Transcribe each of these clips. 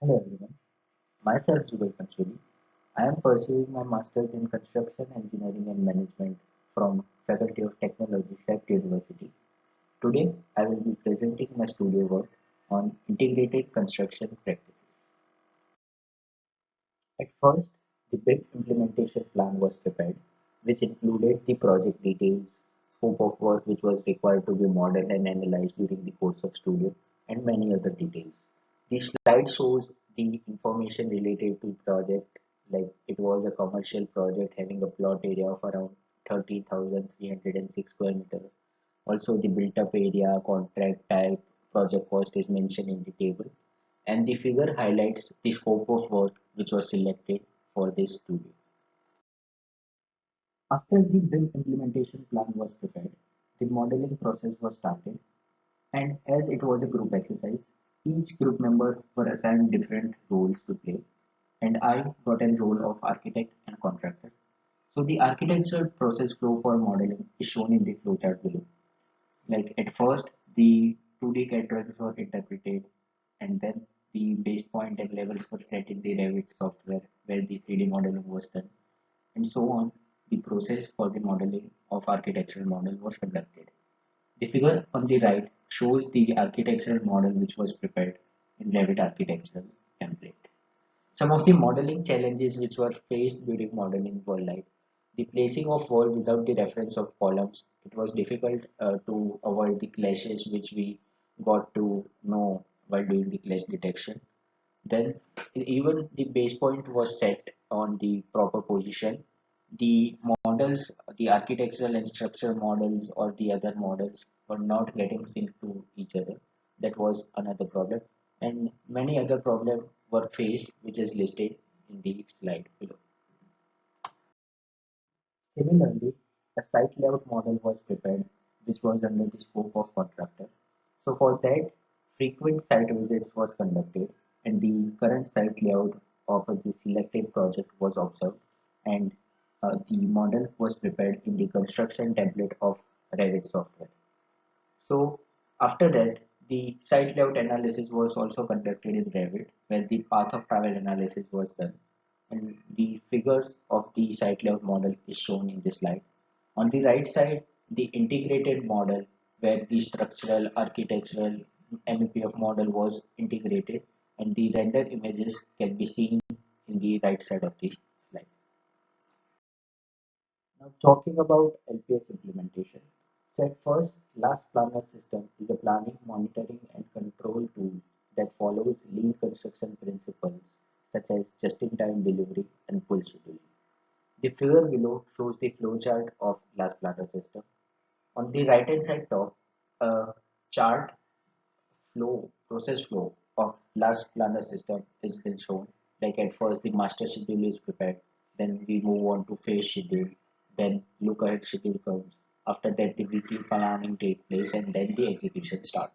Hello everyone, myself Zubair Pancholi. I am pursuing my Masters in Construction Engineering and Management from Faculty of Technology, SEPT University. Today, I will be presenting my studio work on integrated construction practices. At first, the big implementation plan was prepared, which included the project details, scope of work which was required to be modeled and analyzed during the course of studio, and many other details. The slide shows the information related to project, like it was a commercial project having a plot area of around 30,306 square meter. Also, the built-up area, contract type, project cost is mentioned in the table, and the figure highlights the scope of work which was selected for this studio. After the build implementation plan was prepared, the modeling process was started, and as it was a group exercise, each group member were assigned different roles to play, and I got a role of architect and contractor. So the architectural process flow for modeling is shown in the flowchart below. Like at first, the 2D CAD drawings were interpreted, and then the base point and levels were set in the Revit software where the 3D modeling was done, and so on. The process for the modeling of architectural model was conducted. The figure on the right shows the architectural model which was prepared in Revit architectural template. Some of the modeling challenges which were faced during modeling were like the placing of wall without the reference of columns. It was difficult to avoid the clashes which we got to know while doing the clash detection. Then even the base point was set on the proper position. The models, the architectural and structural models or the other models were not getting synced to each other. That was another problem. And many other problems were faced, which is listed in the slide below. Similarly, a site layout model was prepared, which was under the scope of contractor. So for that, frequent site visits was conducted, and the current site layout of the selected project was observed, and the model was prepared in the construction template of Revit software. So after that, the site layout analysis was also conducted in Revit, where the path of travel analysis was done. And the figures of the site layout model is shown in this slide. On the right side, the integrated model, where the structural, architectural, MEP of model was integrated, and the render images can be seen in the right side of the slide. Now talking about LPS implementation. So at first, Last Planner system is a planning, monitoring and control tool that follows lean construction principles such as just-in-time delivery and full scheduling. The figure below shows the flowchart of Last Planner system. On the right-hand side top, a chart process flow of Last Planner system is been shown. Like at first, the master schedule is prepared, then we move on to phase schedule, then look ahead schedule comes. After that, the weekly planning takes place, and then the execution starts.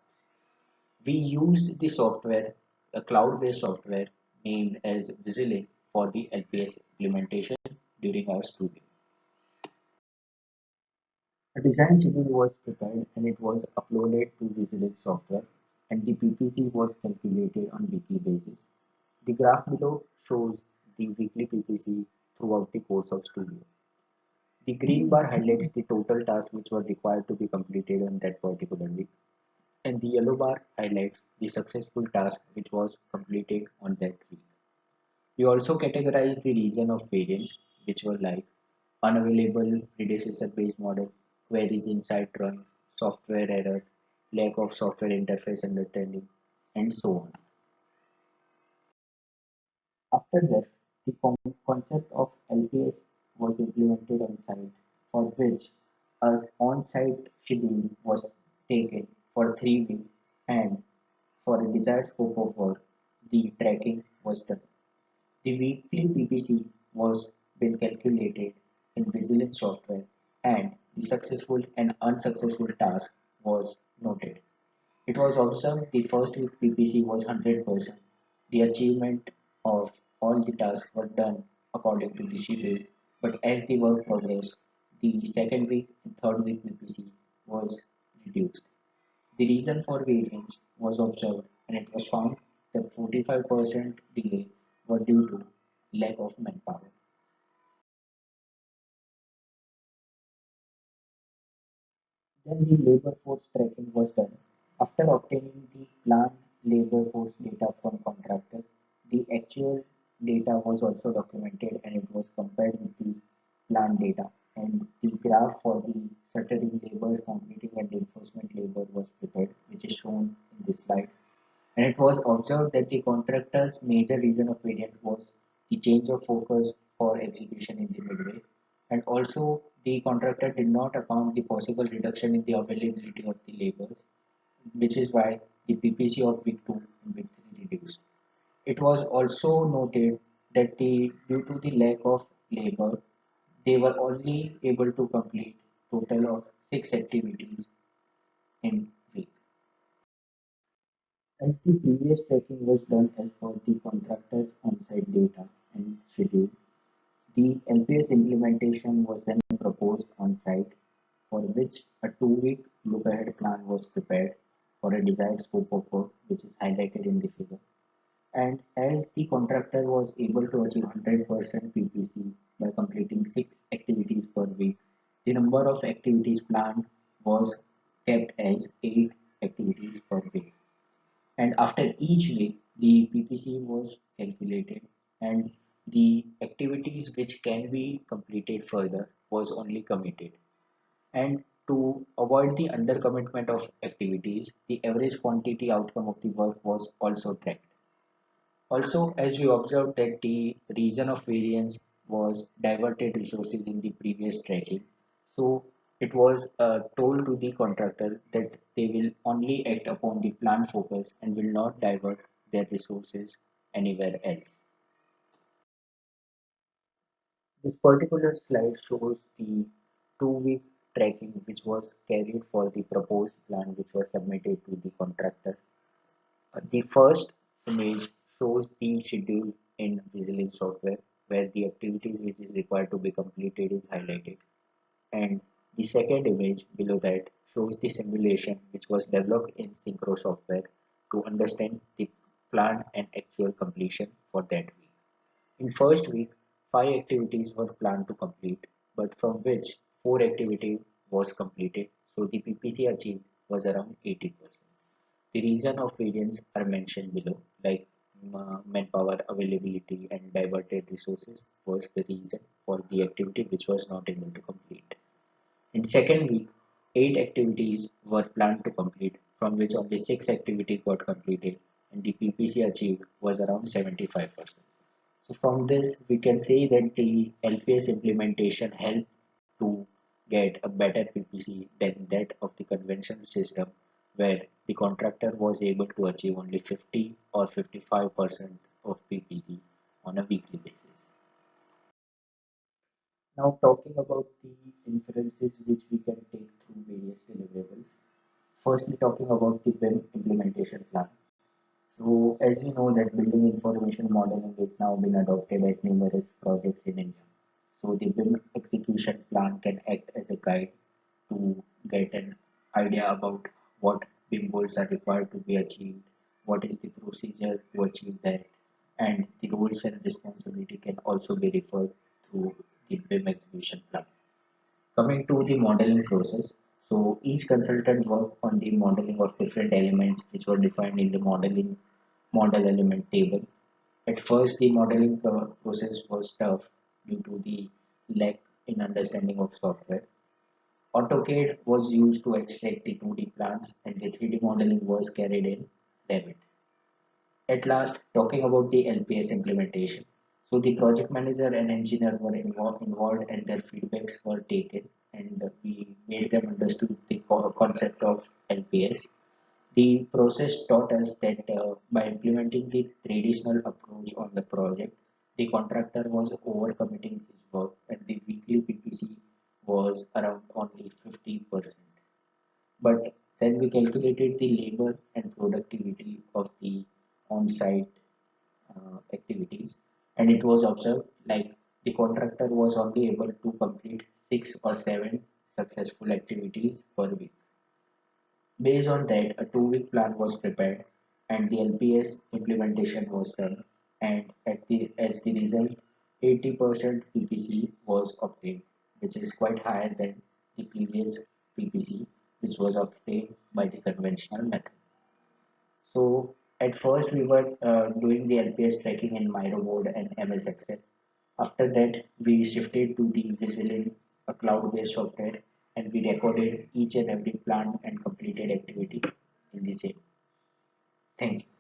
We used the software, a cloud-based software named as Visilink for the LPS implementation during our studio. A design schedule was prepared and it was uploaded to Visilink software, and the PPC was calculated on weekly basis. The graph below shows the weekly PPC throughout the course of studio. The green bar highlights the total tasks which were required to be completed on that particular week, and the yellow bar highlights the successful task which was completed on that week. We also categorized the reason of variance, which were like unavailable predecessor based model, queries inside drawing, software error, lack of software interface understanding, and so on. After that, the concept of LPS was implemented on site, for which an on-site schedule was taken for 3 weeks, and for a desired scope of work, the tracking was done. The weekly PPC was been calculated in Visilient software, and the successful and unsuccessful task was noted. It was observed the first week PPC was 100%. The achievement of all the tasks were done according to the schedule, but as the work progressed, the second week and third week PPC was reduced. The reason for variance was observed, and it was found that 45% delay were due to lack of manpower. Then the labor force tracking was done. After obtaining the planned labor force data from contractor, the actual data was also documented and it was compared with the planned data. And the graph for the shuttering labors, completing and reinforcement labor was prepared, which is shown in this slide. And it was observed that the contractor's major reason of variance was the change of focus for execution in the midway. And also, the contractor did not account the possible reduction in the availability of the laborers, which is why the PPC of week 2 and week 3 reduced. It was also noted that due to the lack of labor, they were only able to complete total of 6 activities in week. As the previous tracking was done as per the contractor's on-site data and schedule, the LPS implementation was then proposed on-site, for which a 2-week look-ahead plan was prepared for a desired scope of work, which is highlighted in the figure. And as the contractor was able to achieve 100% PPC by completing 6 activities per week, the number of activities planned was kept as 8 activities per week. And after each week, the PPC was calculated and the activities which can be completed further was only committed. And to avoid the undercommitment of activities, the average quantity outcome of the work was also tracked. Also, as we observed that the reason of variance was diverted resources in the previous tracking, so it was told to the contractor that they will only act upon the plan focus and will not divert their resources anywhere else. This particular slide shows the 2-week tracking which was carried for the proposed plan which was submitted to the contractor. The first image shows the schedule in Visualin software where the activities which is required to be completed is highlighted. And the second image below that shows the simulation which was developed in Synchro software to understand the planned and actual completion for that week. In first week, 5 activities were planned to complete, but from which 4 activities was completed, so the PPC achieved was around 80%. The reason of variance are mentioned below, like manpower availability and diverted resources was the reason for the activity which was not able to complete. In second week, 8 activities were planned to complete, from which only 6 activities got completed, and the PPC achieved was around 75%. So from this, we can say that the LPS implementation helped to get a better PPC than that of the conventional system, where the contractor was able to achieve only 50 or 55% of PPC on a weekly basis. Now talking about the inferences which we can take through various deliverables. Firstly, talking about the BIM implementation plan. So as we know that building information modeling is now been adopted at numerous projects in India. So the BIM execution plan can act as a guide to get an idea about what BIM goals are required to be achieved, what is the procedure to achieve that, and the roles and responsibility can also be referred through the BIM execution plan. Coming to the modeling process, so each consultant worked on the modeling of different elements which were defined in the modeling model element table. At first, the modeling process was tough due to the lack in understanding of software. AutoCAD was used to extract the 2D plans and the 3D modeling was carried in Revit. At last, talking about the LPS implementation. So the project manager and engineer were involved and their feedbacks were taken and we made them understood the concept of LPS. The process taught us that by implementing the traditional approach on the project, the contractor was overcommitting his work and the weekly PPC was around only 50%. But then we calculated the labor and productivity of the on-site activities, and it was observed like the contractor was only able to complete 6 or 7 successful activities per week. Based on that, a 2-week plan was prepared and the LPS implementation was done, and as the result, 80% PPC was obtained, which is quite higher than the previous PPC, which was obtained by the conventional method. So at first we were doing the LPS tracking in Miro mode and MS Excel. After that, we shifted to the Vigilant, a cloud-based software, and we recorded each and every planned and completed activity in the same. Thank you.